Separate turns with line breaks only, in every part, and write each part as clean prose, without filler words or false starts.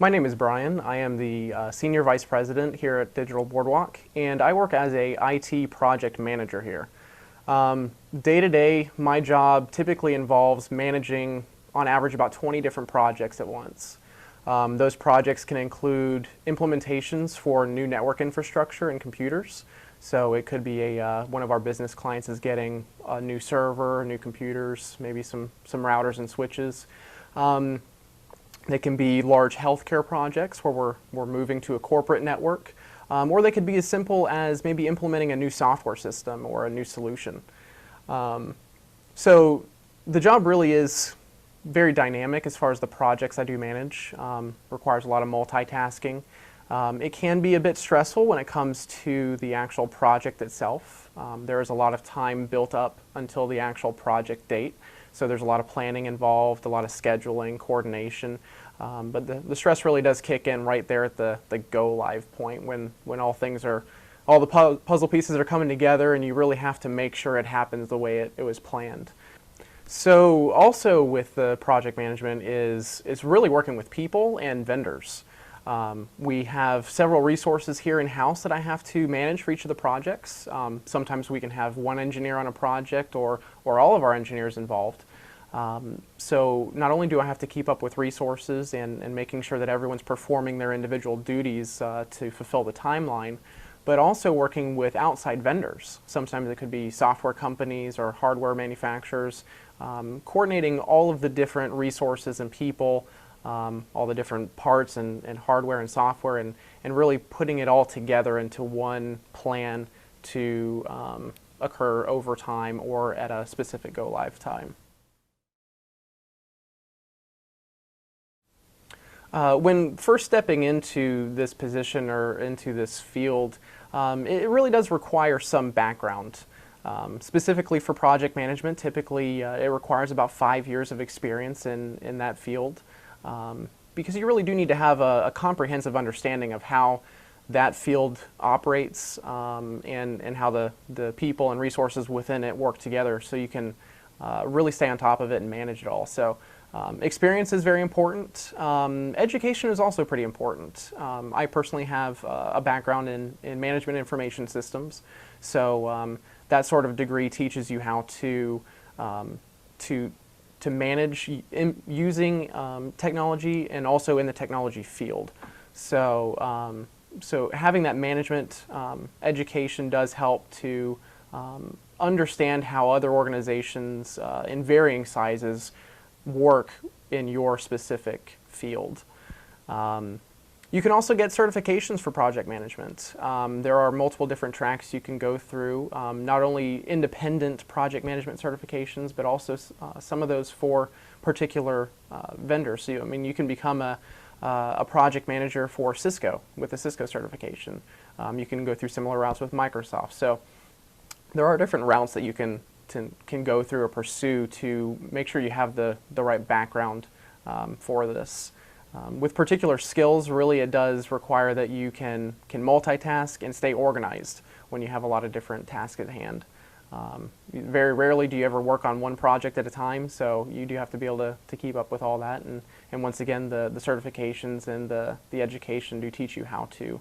My name is Brian. I am the Senior Vice President here at Digital Boardwalk, and I work as a IT project manager here. Day to day, my job typically involves managing, on average, about 20 different projects at once. Those projects can include implementations for new network infrastructure and computers. So it could be one of our business clients is getting a new server, new computers, maybe some routers and switches. They can be large healthcare projects where we're moving to a corporate network, or they could be as simple as maybe implementing a new software system or a new solution. So the job really is very dynamic as far as the projects I do manage. Requires a lot of multitasking. It can be a bit stressful when it comes to the actual project itself. There is a lot of time built up until the actual project date. So there's a lot of planning involved, a lot of scheduling, coordination. But the stress really does kick in right there at the go live point when all the puzzle pieces are coming together and you really have to make sure it happens the way it was planned. So also with the project management is really working with people and vendors. We have several resources here in-house that I have to manage for each of the projects. Sometimes we can have one engineer on a project or all of our engineers involved. So not only do I have to keep up with resources and making sure that everyone's performing their individual duties to fulfill the timeline, but also working with outside vendors. Sometimes it could be software companies or hardware manufacturers, coordinating all of the different resources and people, all the different parts and hardware and software, and really putting it all together into one plan to occur over time or at a specific go-live time. When first stepping into this position or into this field, it really does require some background. Specifically for project management, typically it requires about 5 years of experience in that field. Because you really do need to have a comprehensive understanding of how that field operates and how the people and resources within it work together so you can really stay on top of it and manage it all. So experience is very important. Education is also pretty important. I personally have a background in management information systems, so that sort of degree teaches you how to manage using technology and also in the technology field. So, so having that management education does help to understand how other organizations in varying sizes work in your specific field. You can also get certifications for project management. There are multiple different tracks you can go through, not only independent project management certifications, but also some of those for particular vendors. So, I mean, you can become a project manager for Cisco with a Cisco certification. You can go through similar routes with Microsoft. So there are different routes that you can go through or pursue to make sure you have the right background for this. With particular skills, really it does require that you can multitask and stay organized when you have a lot of different tasks at hand. Very rarely do you ever work on one project at a time, so you do have to be able to keep up with all that. And once again, the certifications and the education do teach you how to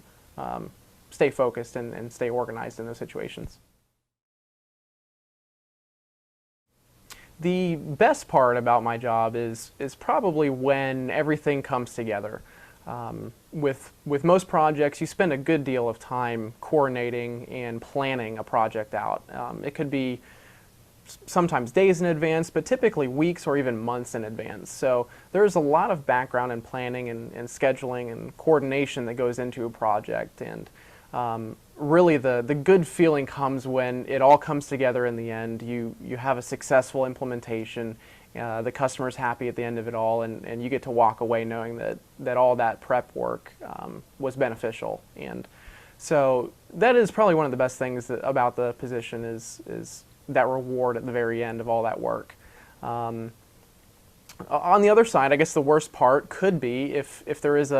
stay focused and stay organized in those situations. The best part about my job is probably when everything comes together. With most projects, you spend a good deal of time coordinating and planning a project out. It could be sometimes days in advance, but typically weeks or even months in advance. So there's a lot of background and planning and scheduling and coordination that goes into a project. And really the good feeling comes when it all comes together in the end. You have a successful implementation, the customer's happy at the end of it all, and you get to walk away knowing that all that prep work was beneficial. And so that is probably one of the best things about the position is that reward at the very end of all that work. On the other side, I guess the worst part could be if there is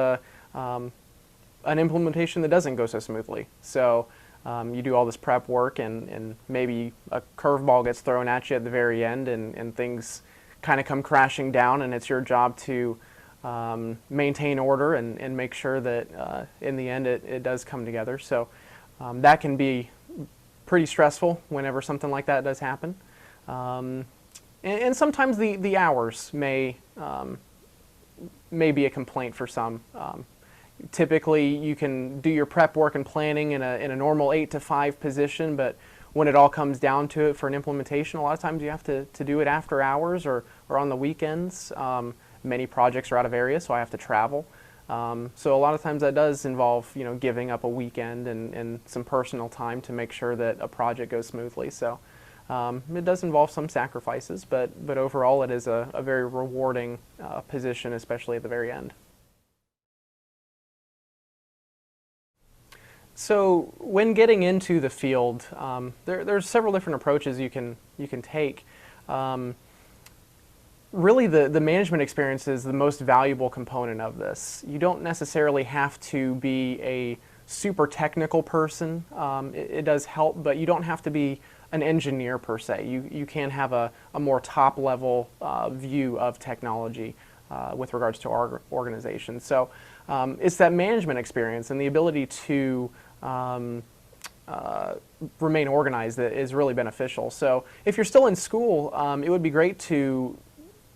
an implementation that doesn't go so smoothly. So you do all this prep work and maybe a curveball gets thrown at you at the very end and things kind of come crashing down, and it's your job to maintain order and make sure that in the end it does come together. So that can be pretty stressful whenever something like that does happen. And sometimes the hours may be a complaint for some. Typically, you can do your prep work and planning in a normal 8 to 5 position, but when it all comes down to it for an implementation, a lot of times you have to do it after hours or on the weekends. Many projects are out of area, so I have to travel. So a lot of times that does involve, giving up a weekend and some personal time to make sure that a project goes smoothly. So it does involve some sacrifices, but overall it is a very rewarding position, especially at the very end. So when getting into the field, there's several different approaches you can take. Really, the management experience is the most valuable component of this. You don't necessarily have to be a super technical person. It does help, but you don't have to be an engineer per se. You can have a more top-level view of technology with regards to our organization. So it's that management experience and the ability to remain organized that is really beneficial. So if you're still in school, it would be great to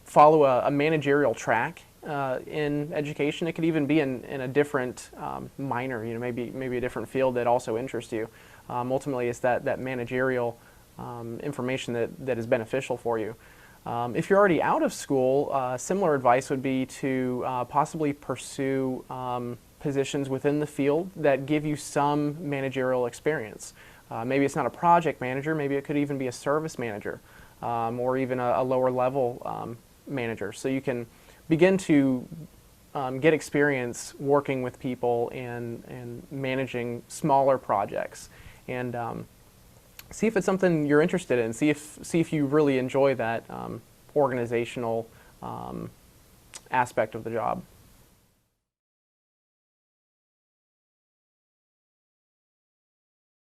follow a managerial track in education. It could even be in a different minor, maybe a different field that also interests you. Ultimately, it's that managerial information that is beneficial for you. If you're already out of school, similar advice would be to possibly pursue positions within the field that give you some managerial experience. Maybe it's not a project manager, maybe it could even be a service manager, or even a lower level manager. So you can begin to get experience working with people and managing smaller projects, and see if it's something you're interested in. See if you really enjoy that organizational aspect of the job.